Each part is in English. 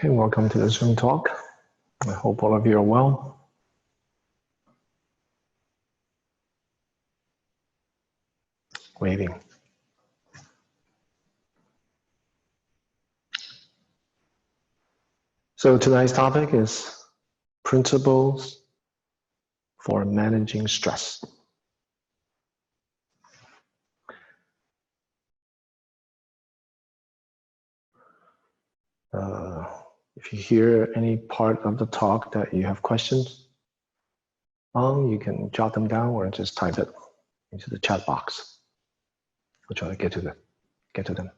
Okay, welcome to the Zoom talk. I hope all of you are well. Waving. So tonight's topic is principles for managing stress. If you hear any part of the talk that you have questions on, you can jot them down or just type it into the chat box. We'll try to get to them.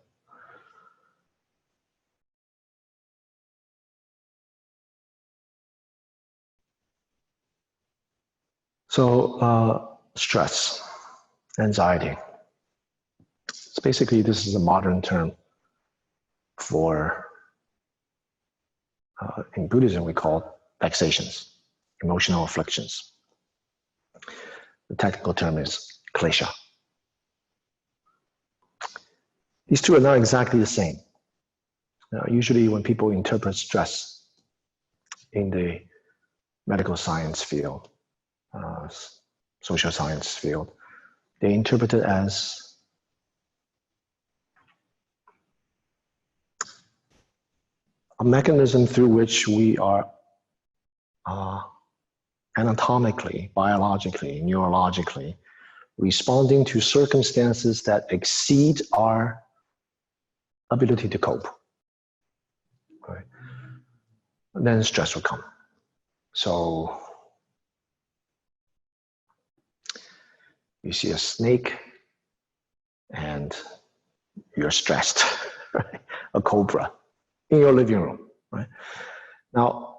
So stress, anxiety. It's basically, this is a modern term for, in Buddhism, we call it vexations, emotional afflictions. The technical term is klesha. These two are not exactly the same. Now, usually when people interpret stress in the medical science field, social science field, they interpret it as a mechanism through which we are anatomically, biologically, neurologically responding to circumstances that exceed our ability to cope. Right? And then stress will come. So you see a snake and you're stressed, right? A cobra in your living room, right? Now,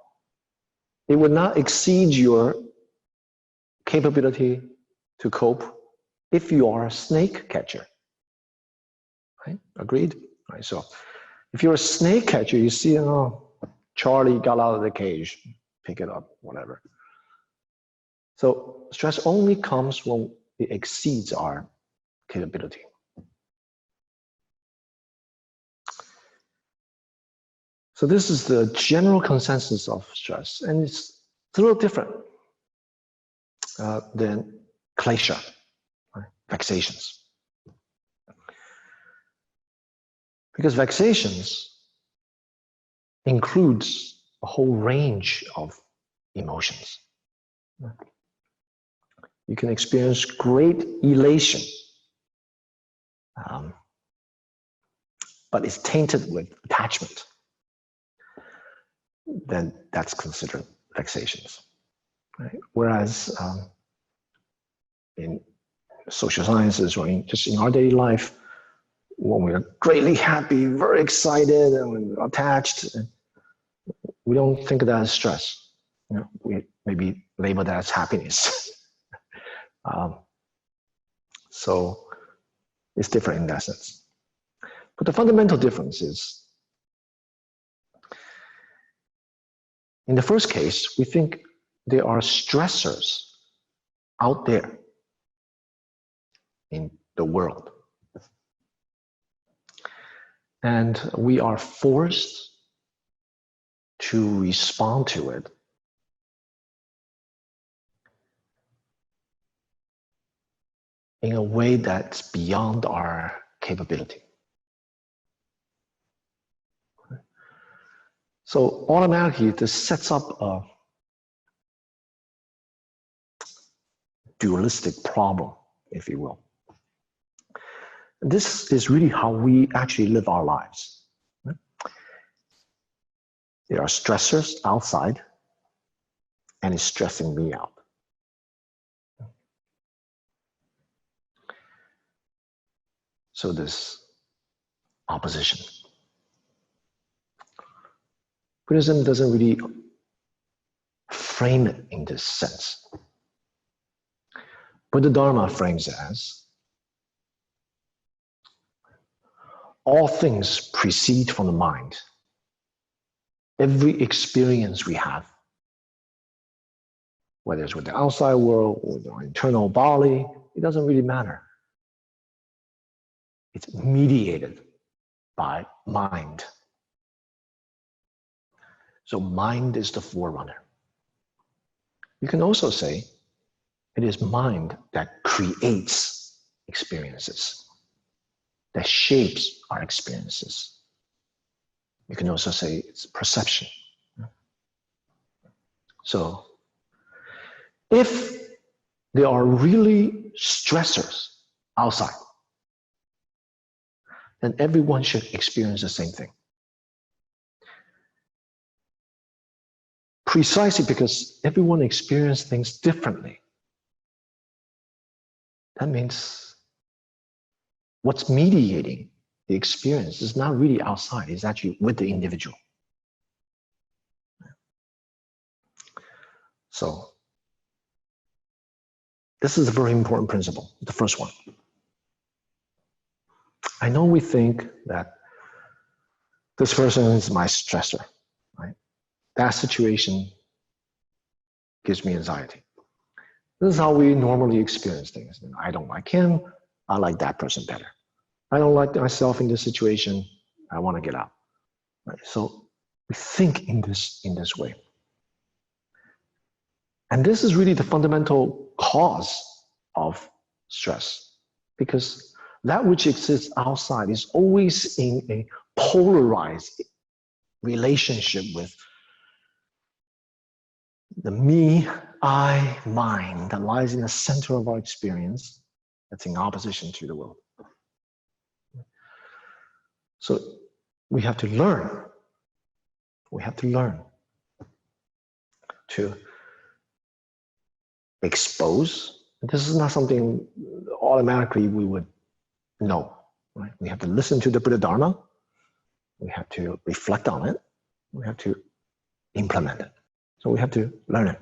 it would not exceed your capability to cope if you are a snake catcher, right? Agreed? Right, so if you're a snake catcher, you see, oh, Charlie got out of the cage, pick it up, whatever. So stress only comes when it exceeds our capability. So this is the general consensus of stress, and it's a little different than klesha, right? Vexations. Because vexations includes a whole range of emotions. You can experience great elation, but it's tainted with attachment. Then that's considered vexations. Right? Whereas in social sciences or just in our daily life, when we are greatly happy, very excited, and attached, we don't think of that as stress. You know, we maybe label that as happiness. So it's different in that sense. But the fundamental difference is, in the first case, we think there are stressors out there in the world. And we are forced to respond to it in a way that's beyond our capability. So automatically, this sets up a dualistic problem, if you will. This is really how we actually live our lives. There are stressors outside, and it's stressing me out. So this opposition. Buddhism doesn't really frame it in this sense. But the Dharma frames it as all things proceed from the mind. Every experience we have, whether it's with the outside world or with our internal body, it doesn't really matter. It's mediated by mind. So mind is the forerunner. You can also say it is mind that creates experiences, that shapes our experiences. You can also say it's perception. So if there are really stressors outside, then everyone should experience the same thing. Precisely because everyone experiences things differently. That means what's mediating the experience is not really outside, it's actually with the individual. So this is a very important principle, the first one. I know we think that this person is my stressor, right? That situation gives me anxiety. This is how we normally experience things. I don't like him, I like that person better. I don't like myself in this situation, I want to get out. Right? So we think in this way. And this is really the fundamental cause of stress, because that which exists outside is always in a polarized relationship with the me, I, mind that lies in the center of our experience, that's in opposition to the world. So we have to learn. We have to learn to expose. This is not something automatically we would know, right? We have to listen to the Buddha Dharma. We have to reflect on it. We have to implement it. So we have to learn it.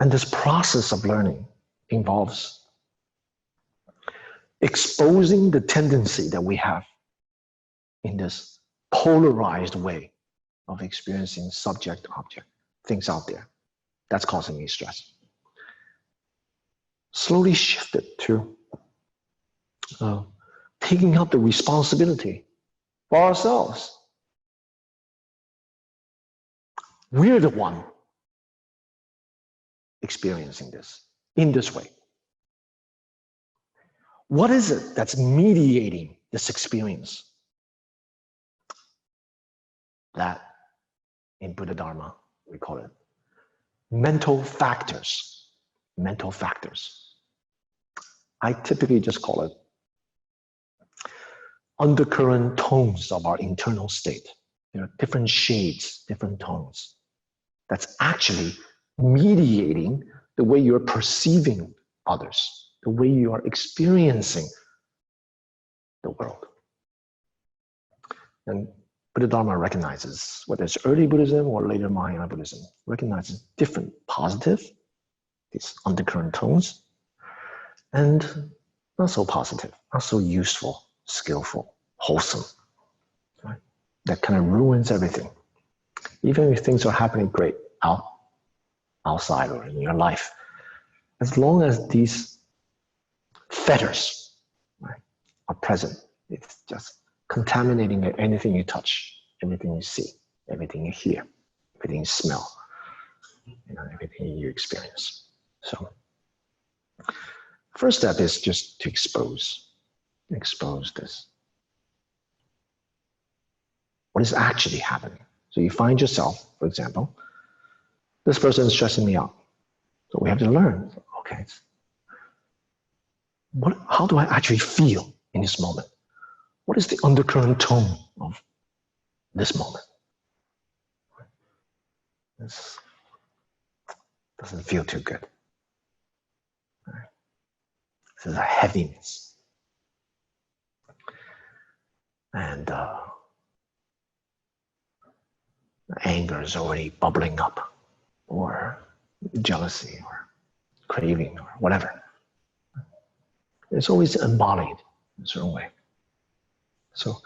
And this process of learning involves exposing the tendency that we have in this polarized way of experiencing subject, object, things out there. That's causing me stress. Slowly shift it to taking up the responsibility for ourselves. We're the one experiencing this in this way. What is it that's mediating this experience? That in Buddha Dharma, we call it mental factors. Mental factors. I typically just call it undercurrent tones of our internal state. There are different shades, different tones. That's actually mediating the way you're perceiving others, the way you are experiencing the world. And Buddha Dharma recognizes, whether it's early Buddhism or later Mahayana Buddhism, recognizes different positive, these undercurrent tones, and not so positive, not so useful, skillful, wholesome, right? That kind of ruins everything. Even if things are happening great outside or in your life, as long as these fetters, right, are present, it's just contaminating anything you touch, everything you see, everything you hear, everything you smell, everything you experience. So first step is just to expose this. What is actually happening? So you find yourself, for example, this person is stressing me out. So we have to learn, okay, how do I actually feel in this moment? What is the undercurrent tone of this moment? This doesn't feel too good. This is a heaviness. And anger is already bubbling up, or jealousy, or craving, or whatever. It's always embodied in a certain way. So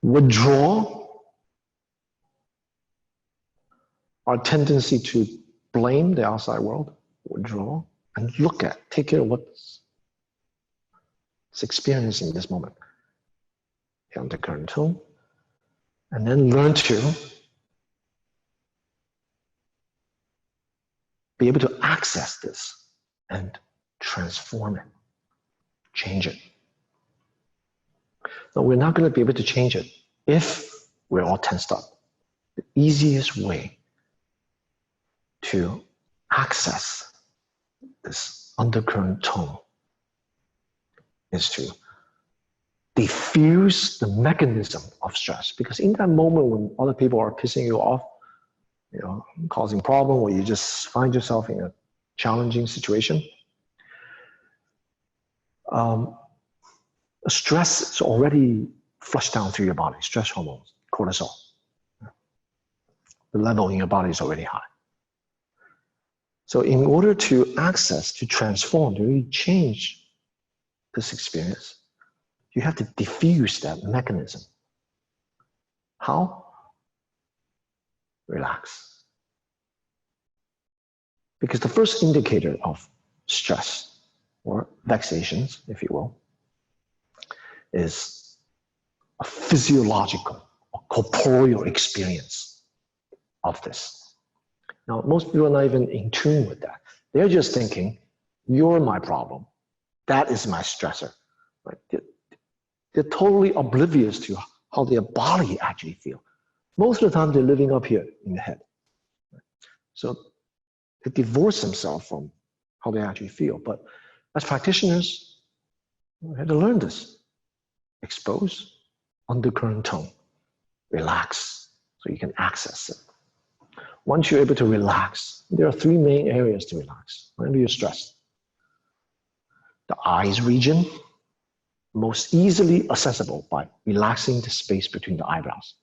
withdraw our tendency to blame the outside world, withdraw, and take care of what's experiencing this moment. the undercurrent tone, and then learn to be able to access this and transform it, change it. Now, we're not going to be able to change it if we're all tensed up. The easiest way to access this undercurrent tone is to diffuse the mechanism of stress. Because in that moment when other people are pissing you off, causing problem, or you just find yourself in a challenging situation, stress is already flushed down through your body, stress hormones, cortisol. The level in your body is already high. So in order to access, to transform, to really change this experience, you have to diffuse that mechanism. How? Relax. Because the first indicator of stress, or vexations, if you will, is a physiological or corporeal experience of this. Now, most people are not even in tune with that. They're just thinking, you're my problem. That is my stressor. Right? They're totally oblivious to how their body actually feels. Most of the time, they're living up here in the head. So they divorce themselves from how they actually feel. But as practitioners, we have to learn this. Expose, undercurrent tone, relax, so you can access it. Once you're able to relax, there are three main areas to relax whenever you're stressed. The eyes region, most easily accessible by relaxing the space between the eyebrows.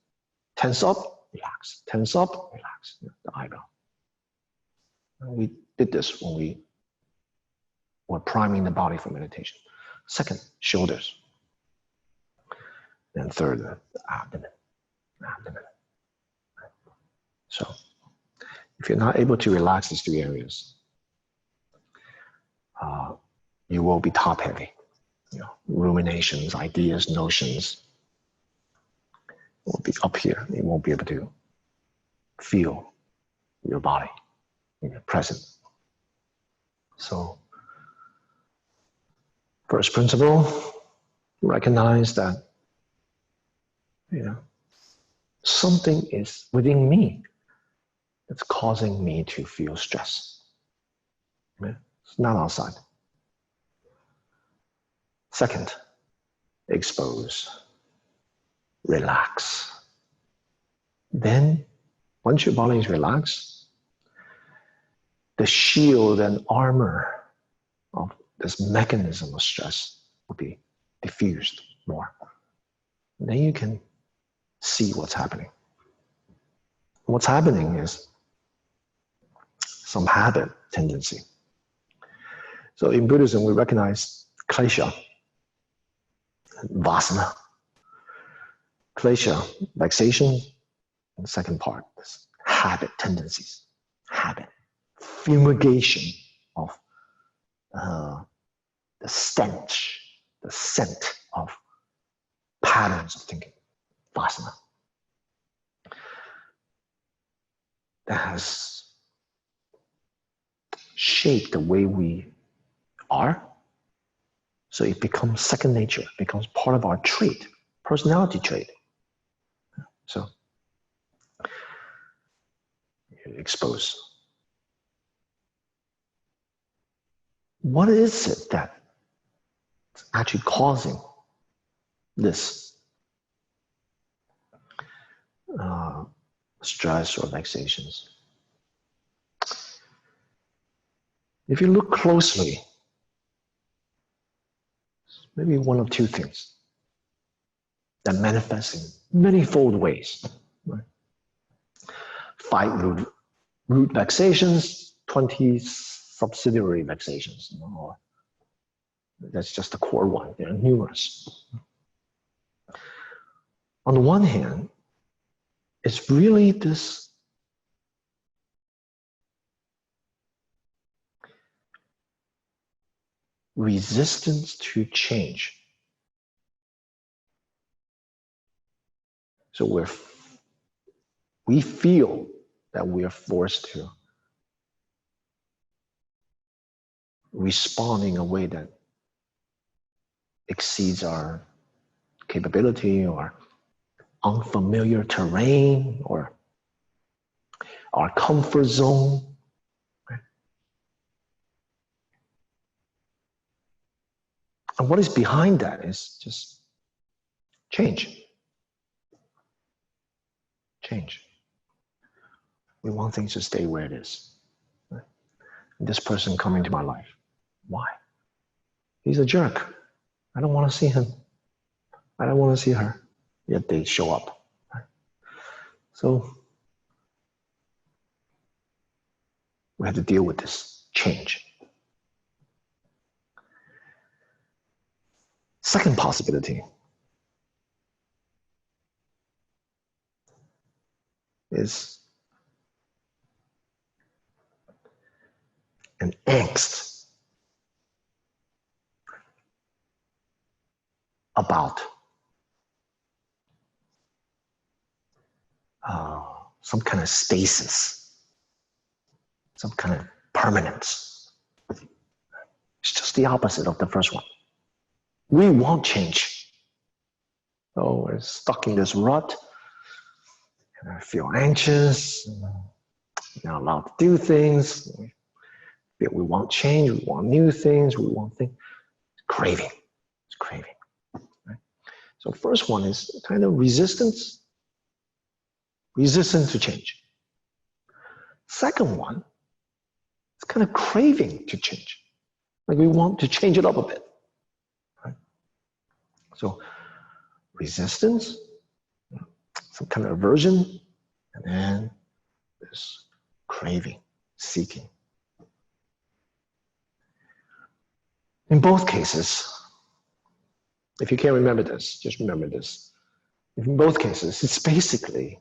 Tense up, relax. Tense up, relax the eyebrow. And we did this when we were priming the body for meditation. Second, shoulders. And third, the abdomen. So, if you're not able to relax these three areas, you will be top heavy. Ruminations, ideas, notions will be up here. You won't be able to feel your body in your present. So, first principle, recognize that something is within me that's causing me to feel stress. It's not outside. Second, expose, relax. Then, once your body is relaxed, the shield and armor of this mechanism of stress will be diffused more. Then you can see what's happening. What's happening is some habit tendency. So in Buddhism, we recognize klesha, vasana. Klesha, vexation, and the second part is habit tendencies, habit, fumigation of the stench, the scent of patterns of thinking, vasana. That has shaped the way we are. So it becomes second nature, becomes part of our trait, personality trait. So you expose. What is it that's actually causing this stress or vexations? If you look closely, maybe one of two things that manifest in manyfold ways. Right? 5 root vexations, 20 subsidiary vexations. Or that's just the core one. There are numerous. On the one hand, it's really this resistance to change. So we feel that we are forced to respond in a way that exceeds our capability or unfamiliar terrain or our comfort zone. And what is behind that is just change. Change. We want things to stay where it is. Right? This person coming to my life. Why? He's a jerk. I don't want to see him. I don't want to see her. Yet they show up. Right? So we have to deal with this change. Second possibility is an angst about some kind of stasis, some kind of permanence. It's just the opposite of the first one. We want change. So we're stuck in this rut, and I feel anxious, not allowed to do things. We want change, we want new things, we want things. It's craving. It's craving. Right? So first one is kind of resistance to change. Second one is kind of craving to change. Like we want to change it up a bit. Right? So resistance, some kind of aversion, and then this craving, seeking. In both cases, if you can't remember this, just remember this. In both cases, it's basically,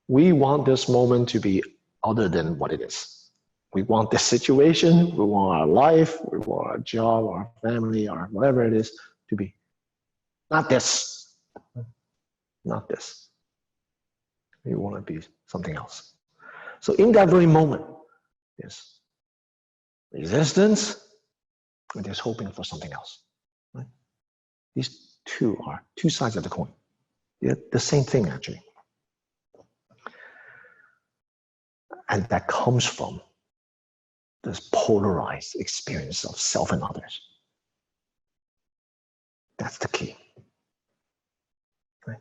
we want this moment to be other than what it is. We want this situation, we want our life, we want our job, our family, our whatever it is to be not this, not this. We want to be something else. So in that very moment, there's resistance, and there's hoping for something else. Right? These two are two sides of the coin. They're the same thing, actually. And that comes from this polarized experience of self and others. That's the key. Right?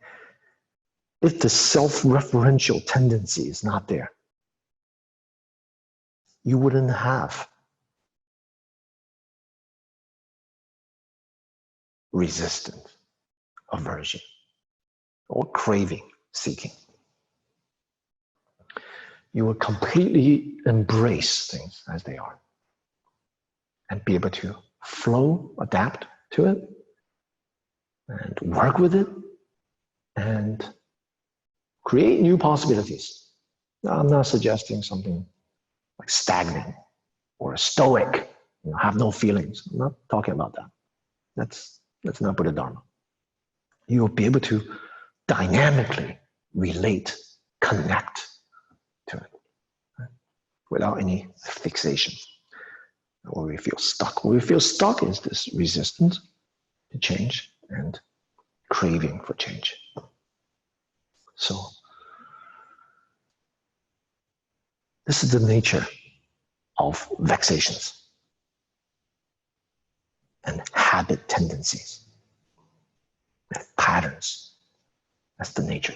If the self-referential tendency is not there, you wouldn't have resistance, aversion, or craving, seeking. You will completely embrace things as they are and be able to flow, adapt to it, and work with it, and create new possibilities. Now, I'm not suggesting something like stagnant or stoic, have no feelings. I'm not talking about that. That's not Buddha Dharma. You will be able to dynamically relate, connect to it, right? Without any fixation. Where we feel stuck. Where we feel stuck is this resistance to change and craving for change. So this is the nature of vexations and habit tendencies, and patterns. That's the nature.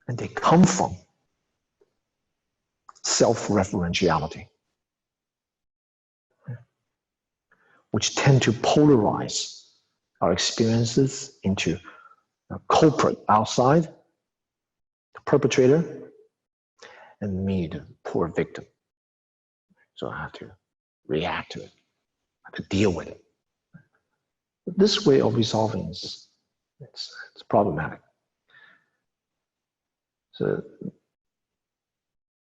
And they come from self-referentiality, which tend to polarize our experiences into a culprit outside, the perpetrator, and me, the poor victim. So I have to react to it, I have to deal with it. But this way of resolving is it's problematic. So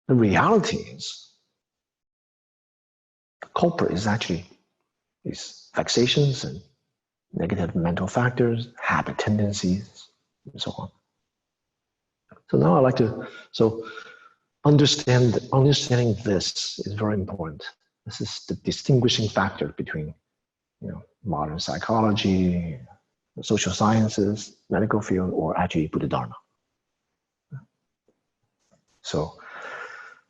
the reality is the culprit is actually these vexations and negative mental factors, habit tendencies, and so on. So now I like to, so understanding this is very important. This is the distinguishing factor between, modern psychology, social sciences, medical field, or actually Buddha Dharma. So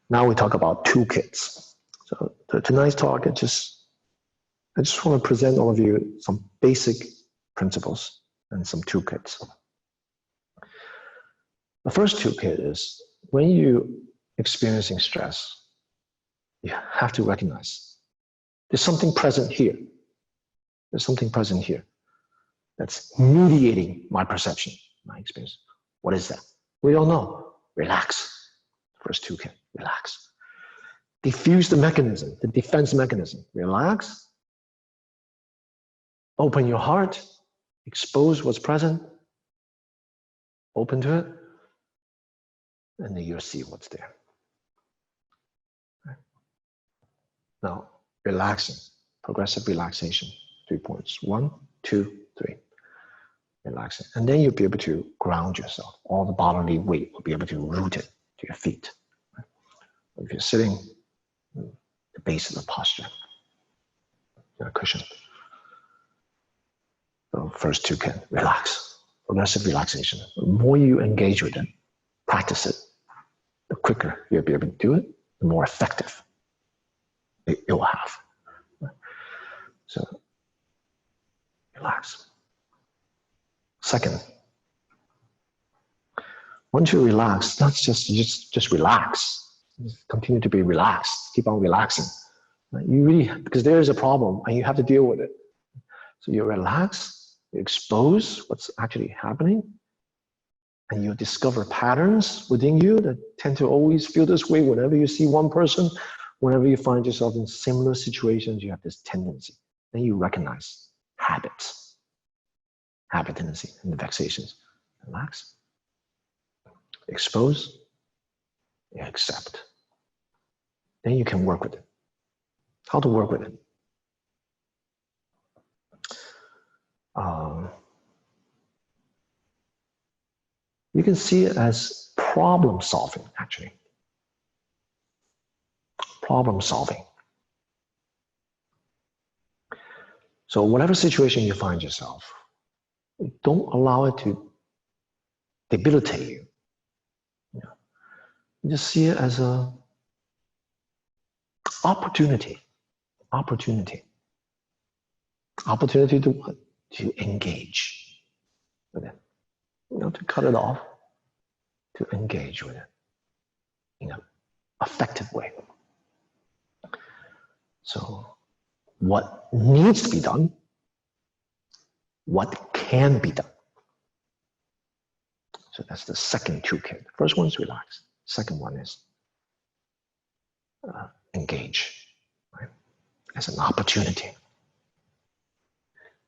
now we talk about toolkits. So tonight's talk, I just want to present all of you some basic principles and some toolkits. The first toolkit is when you experiencing stress, you have to recognize there's something present here. There's something present here that's mediating my perception, my experience. What is that? We don't know. Relax. First toolkit, relax. Diffuse the mechanism, the defense mechanism. Relax. Open your heart. Expose what's present. Open to it. And then you'll see what's there. Now, relaxing, progressive relaxation, 3 points. 1, 2, 3. Relaxing. And then you'll be able to ground yourself. All the bodily weight will be able to root it to your feet. If you're sitting, the base of the posture, your cushion. So first two can relax, progressive relaxation. The more you engage with it, practice it, the quicker you'll be able to do it, the more effective it will have. So relax. Second, once you relax, not just relax. Just continue to be relaxed. Keep on relaxing. You really, because there is a problem and you have to deal with it. So you relax, you expose what's actually happening, and you discover patterns within you that tend to always feel this way. Whenever you see one person, whenever you find yourself in similar situations, you have this tendency. Then you recognize habits, habit tendency, and the vexations. Relax, expose, you accept. Then you can work with it. How to work with it? You can see it as problem solving, actually. Problem solving. So whatever situation you find yourself, don't allow it to debilitate you. You just see it as a opportunity to what? To engage with it. To cut it off, to engage with it in an effective way. So what needs to be done, what can be done. So that's the second toolkit. First one is relax. Second one is engage, right? As an opportunity.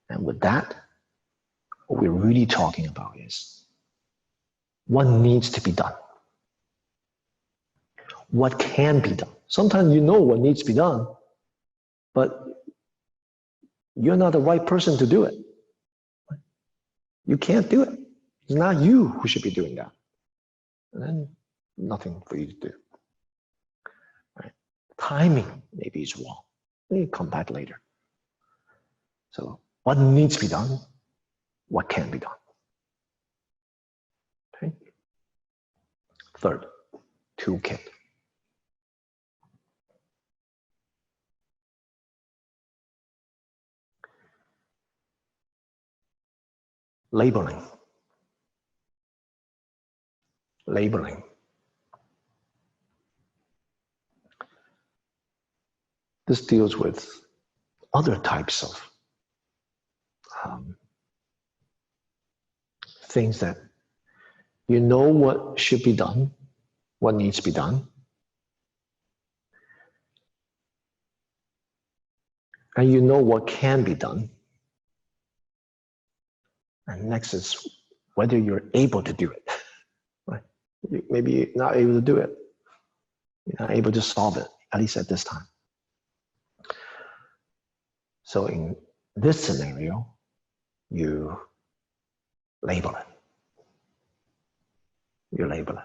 And with that, what we're really talking about is what needs to be done. What can be done. Sometimes you know what needs to be done, but you're not the right person to do it. You can't do it. It's not you who should be doing that. And then nothing for you to do. Right? Timing maybe is wrong. Maybe come back later. So what needs to be done? What can be done? Okay. Third, toolkit. Labeling. Labeling. This deals with other types of things that you know what should be done, what needs to be done, and you know what can be done. And next is whether you're able to do it. Right? Maybe you're not able to do it. You're not able to solve it, at least at this time. So in this scenario, you label it. You label it.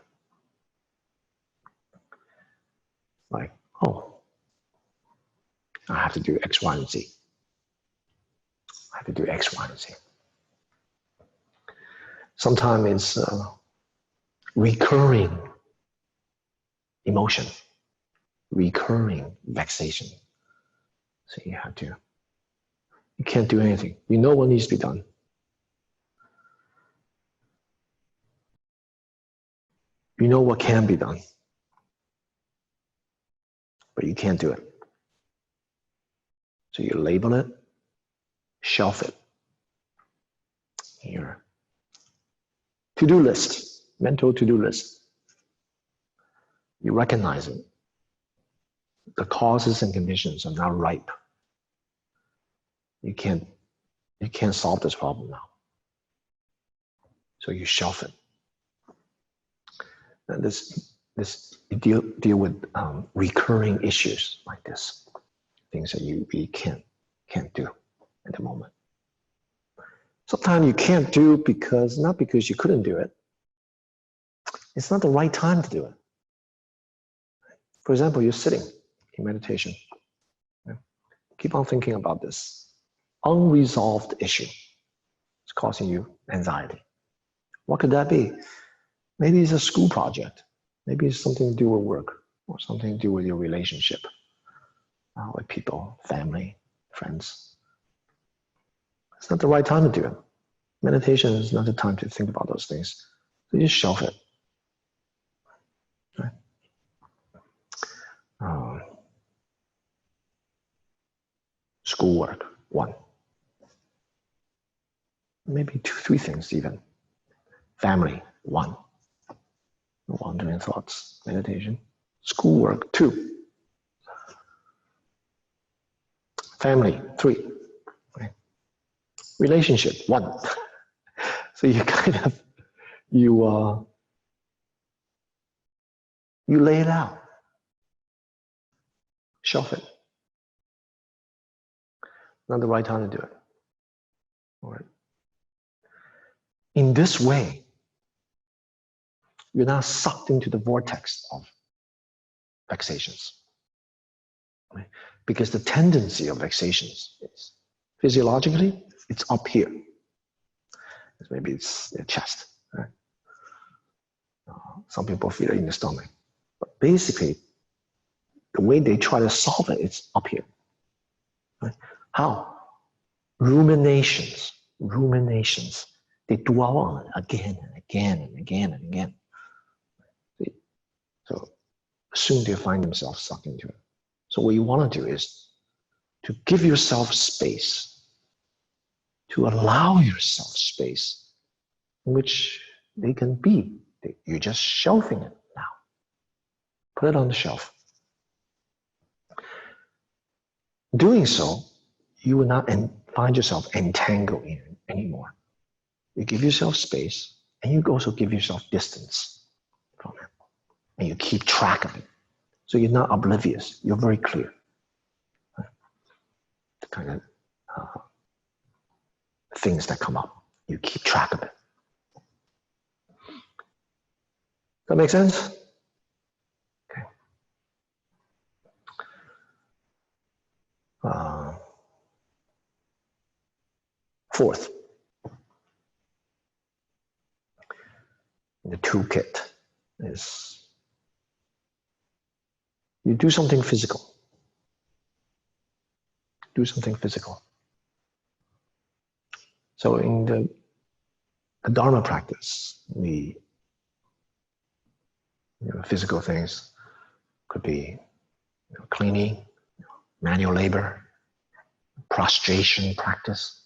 Like, oh, I have to do X, Y, and Z. I have to do X, Y, and Z. Sometimes it's recurring emotion, recurring vexation. So you can't do anything. You know what needs to be done. You know what can be done, but you can't do it. So you label it, shelf it. Your to-do list, mental to-do list. You recognize it. The causes and conditions are now ripe. You can't solve this problem now. So you shelf it. And you deal with recurring issues like this, things that you really can't do at the moment. Sometimes you can't do not because you couldn't do it. It's not the right time to do it. For example, you're sitting in meditation. Keep on thinking about this unresolved issue. It's causing you anxiety. What could that be? Maybe it's a school project. Maybe it's something to do with work or something to do with your relationship with people, family, friends. It's not the right time to do it. Meditation is not the time to think about those things. So you just shelf it. Right? Schoolwork, 1. Maybe 2, 3 things even. Family, 1. Wandering thoughts, meditation. Schoolwork, 2. Family, 3. Right? Relationship, 1. So you kind of, you lay it out. Shelf it. Not the right time to do it. All right. In this way, you're not sucked into the vortex of vexations. Right? Because the tendency of vexations is physiologically, it's up here. Maybe it's their chest. Right? Some people feel it in the stomach. But basically, the way they try to solve it, it's up here. Right? How? Ruminations. They dwell on it again and again and again and again. So soon they find themselves sucked into it. So what you want to do is to give yourself space, to allow yourself space in which they can be. You're just shelving it now. Put it on the shelf. Doing so, you will not find yourself entangled in it anymore. You give yourself space, and you also give yourself distance from it. And you keep track of it. So you're not oblivious. You're very clear. Right? The kind of things that come up. You keep track of it. Does that make sense? Okay. Fourth, the toolkit is you do something physical. Do something physical. So in the Dharma practice, physical things could be cleaning, manual labor, prostration practice,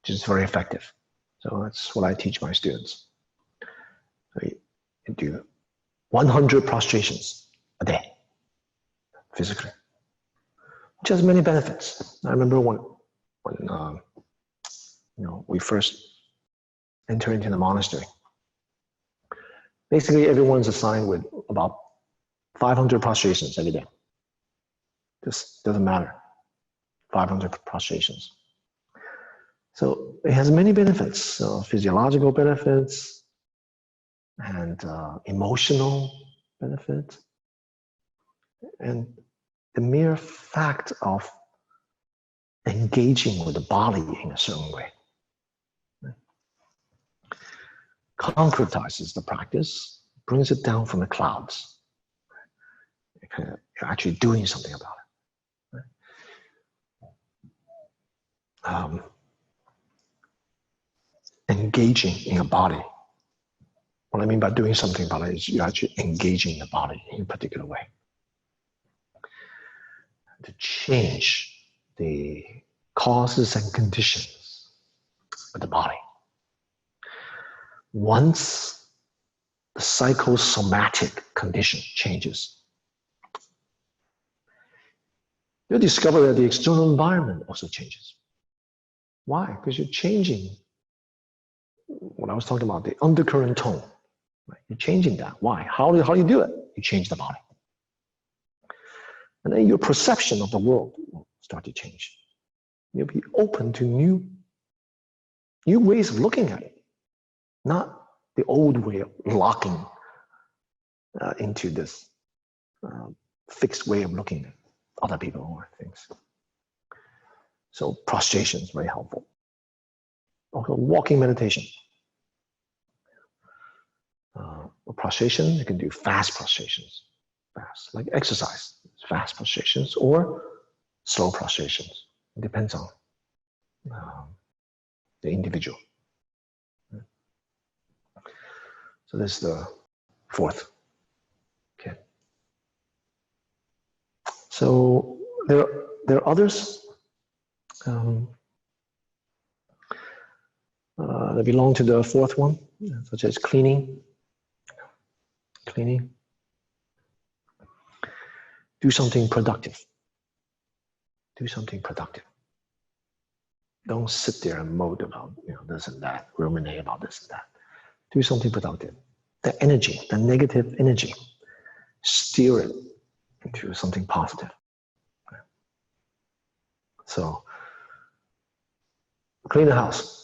which is very effective. So that's what I teach my students. So you do 100 prostrations a day, physically, which has many benefits. I remember when we first entered into the monastery. Basically, everyone's assigned with about 500 prostrations every day. Just doesn't matter. 500 prostrations. So it has many benefits, physiological benefits, and emotional benefit, and the mere fact of engaging with the body in a certain way concretizes the practice, brings it down from the clouds. You're actually doing something about it. Engaging in a body. What I mean by doing something about it is you're actually engaging the body in a particular way to change the causes and conditions of the body. Once the psychosomatic condition changes, you'll discover that the external environment also changes. Why? Because you're changing what I was talking about, the undercurrent tone. Right? You're changing that. Why? How do you do it? You change the body. And then your perception of the world will start to change. You'll be open to new ways of looking at it, not the old way of locking into this fixed way of looking at other people or things. So prostration is very helpful. Also, walking meditation. Prostration, you can do fast prostrations, fast, like exercise, fast prostrations or slow prostrations. It depends on the individual. So this is the fourth. Okay. So there are others that belong to the fourth one, such as cleaning. Do something productive. Do something productive. Don't sit there and moan about this and that, ruminate about this and that. Do something productive. The energy, the negative energy, steer it into something positive. So, clean the house.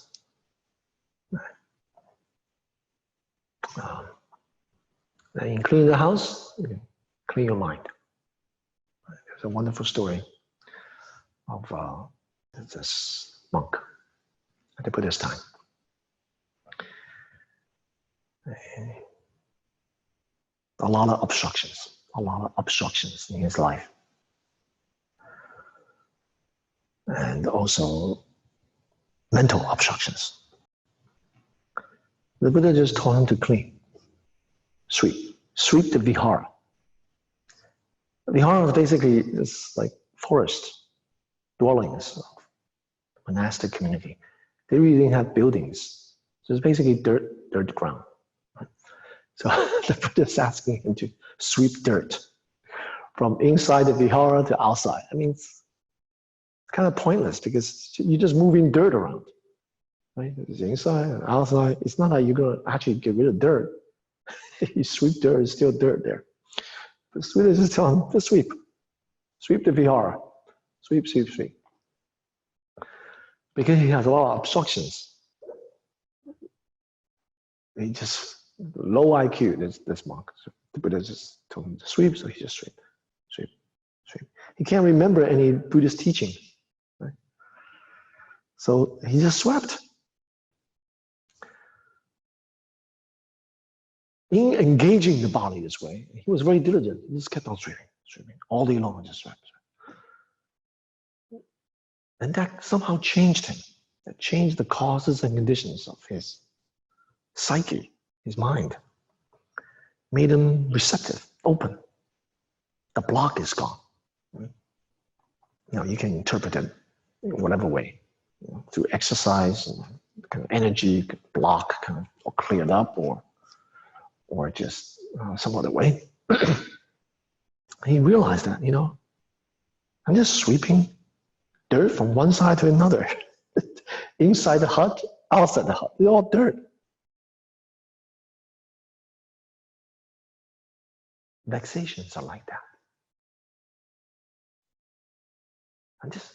In cleaning the house, you can clean your mind. There's a wonderful story of this monk at the Buddhist time. A lot of obstructions in his life. And also mental obstructions. The Buddha just told him to clean, sweep the vihara. The vihara is basically this like forest dwellings of the monastic community. They really didn't have buildings. So it's basically dirt ground. Right? So the Buddha is asking him to sweep dirt from inside the vihara to outside. I mean, it's kind of pointless because you're just moving dirt around. Right? It's inside and outside. It's not like you're going to actually get rid of dirt. You sweep dirt, it's still dirt there. But the Buddha just tell him, just sweep. Sweep the vihara. Sweep. Because he has a lot of obstructions. He just, low IQ, this monk. So the Buddha just told him to sweep, so he just sweep. He can't remember any Buddhist teaching. Right? So he just swept. In engaging the body this way, he was very diligent. He just kept on sweeping all day long, just swept. And that somehow changed him. That changed the causes and conditions of his psyche, his mind. Made him receptive, open. The block is gone. You can interpret it in whatever way. Through exercise, kind of energy, block kind of or cleared up, or just some other way. He realized that, I'm just sweeping dirt from one side to another. Inside the hut, outside the hut, they're all dirt. Vexations are like that. I'm just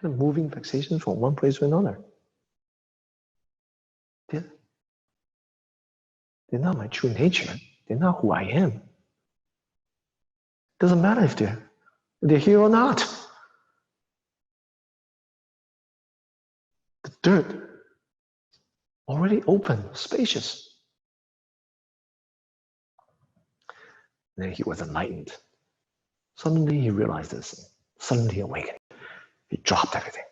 kind of moving vexations from one place to another. Did They're not my true nature. They're not who I am. Doesn't matter if they're here or not. The dirt already open, spacious. And then he was enlightened. Suddenly he realized this. Suddenly he awakened. He dropped everything.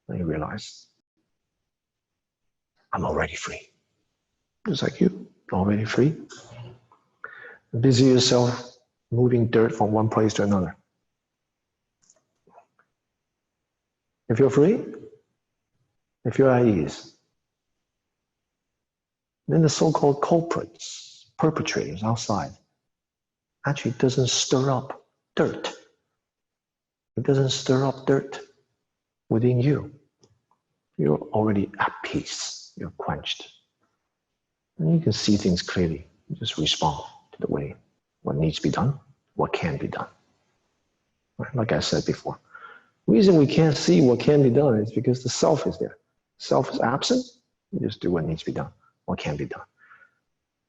And he realized, I'm already free. Just like you, already free. Busy yourself moving dirt from one place to another. If you're free, if you're at ease, then the so-called culprits, perpetrators outside, actually doesn't stir up dirt. It doesn't stir up dirt within you. You're already at peace. You're quenched. And you can see things clearly. You just respond to the way what needs to be done, what can be done. Like I said before, the reason we can't see what can be done is because the self is there. Self is absent. You just do what needs to be done, what can be done.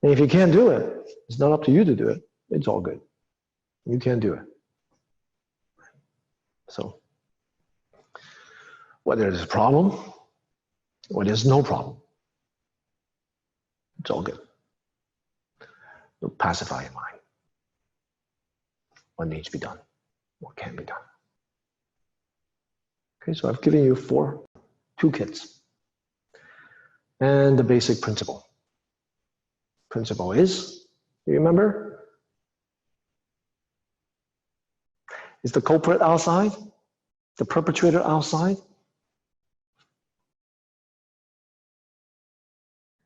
And if you can't do it, it's not up to you to do it. It's all good. You can't do it. So, whether there's a problem or there's no problem, it's all good. Don't pacify your mind. What needs to be done, what can be done. Okay, so I've given you 4 toolkits. And the basic principle. Principle is, you remember? Is the culprit outside? The perpetrator outside?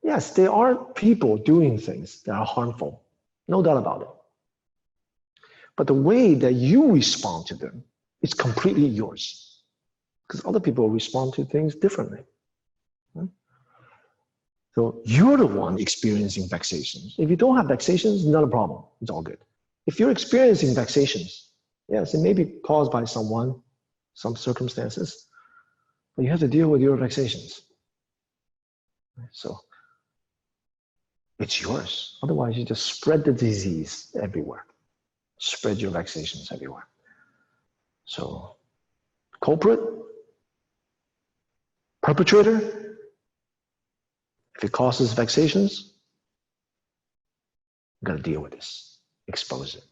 Yes, there are people doing things that are harmful. No doubt about it. But the way that you respond to them is completely yours. Because other people respond to things differently. So you're the one experiencing vexations. If you don't have vexations, not a problem. It's all good. If you're experiencing vexations, yes, it may be caused by someone, some circumstances, but you have to deal with your vexations. So it's yours. Otherwise, you just spread the disease everywhere. Spread your vexations everywhere. So, culprit, perpetrator, if it causes vexations, you gotta deal with this. Expose it.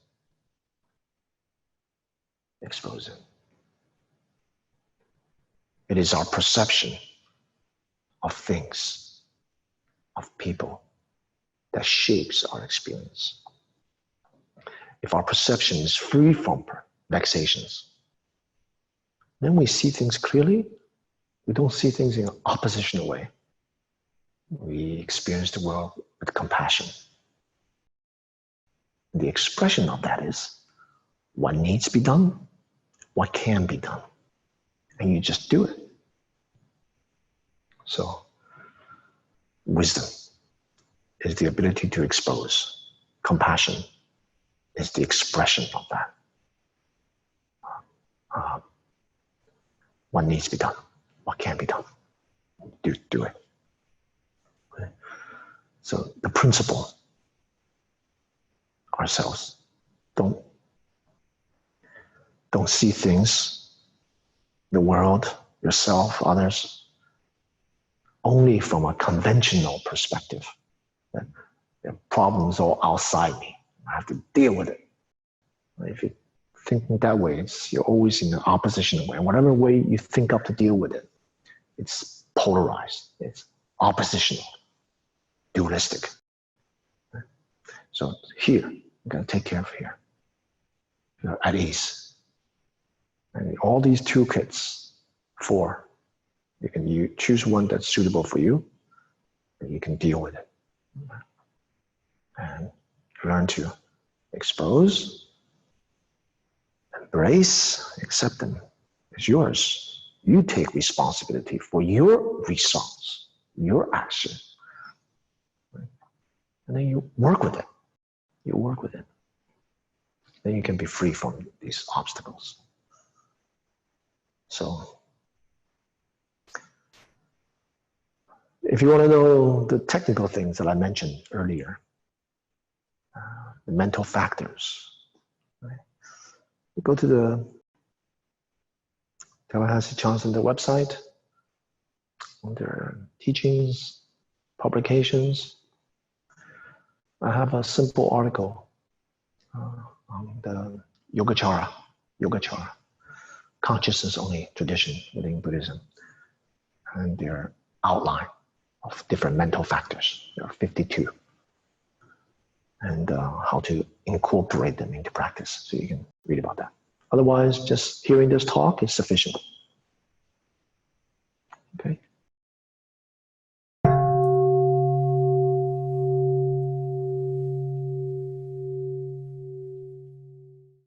Expose it. It is our perception of things, of people, that shapes our experience. If our perception is free from vexations, then we see things clearly. We don't see things in an oppositional way. We experience the world with compassion. The expression of that is what needs to be done, what can be done. And you just do it. So, wisdom is the ability to expose. Compassion is the expression of that. What needs to be done, what can be done. Do it. Okay. So the principle, ourselves, don't see things, the world, yourself, others, only from a conventional perspective. That there are problems all outside me. I have to deal with it. If you're thinking that way, you're always in the oppositional way. Whatever way you think up to deal with it, it's polarized, it's oppositional, dualistic. So here, you gotta take care of here. You're at ease. And all these toolkits, 4, you choose one that's suitable for you, and you can deal with it. And learn to expose, embrace, accept them. It's yours. You take responsibility for your results, your action. And then you work with it. You work with it. Then you can be free from these obstacles. So, If you want to know the technical things that I mentioned earlier, the mental factors, right? You go to the Tallahassee Johnson, the website, under teachings, publications. I have a simple article on the Yogacara, consciousness only tradition within Buddhism, and their outline of different mental factors. There are 52, and how to incorporate them into practice. So you can read about that. Otherwise, just hearing this talk is sufficient. Okay.